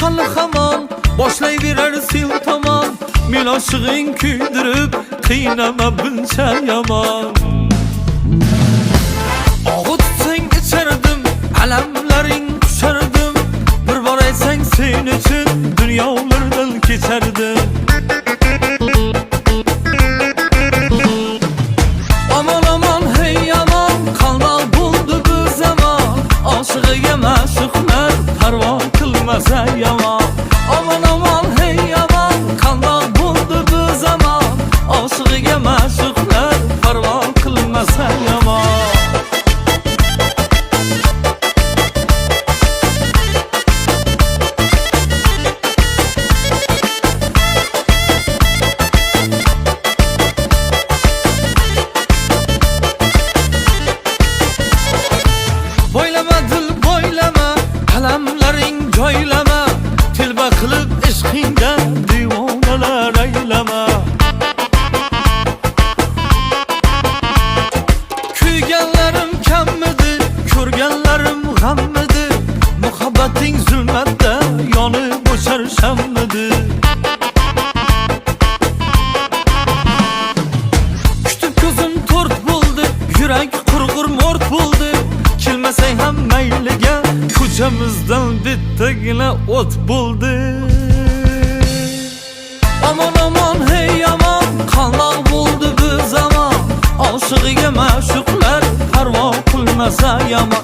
hali hamon boshlayverar sil tomon. Men oshiqing kuydirib qiynama buncha yomon. Og'utsang ichardim, alamlaring qushardim. Bir bor aytsang sen uchun dunyolardan kechardim. Aman aman hey aman, qalmoq bo'ldi bu zamon. Oshiqiga ma'shuqlar parvo qilmasa yomon. Aman aman hey aman, qalmoq bo'ldi bu zamon. Oshiqiga ma'shuqlar parvo qilmasa yomon. Boylama dil boylama, qalamlaring joylama. Tilba qilib ishqingda divonalar aylama. Kuyganlarim kammidi, ko'rganlarim g'ammidi. Muhabbating zulmatda yonib o'char shammidi. Kutib ko'zim to'rt bo'ldi, yurak qurg'ur mo'rt bo'ldi. Kelmasang ham mayliga, ko'chamizdan bittagina o't bo'ldi. Aman aman hey aman, qalmoq bo'ldi bu zamon. Oshiqiga ma'shuqlar parvo qilmasa yomon.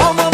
Aman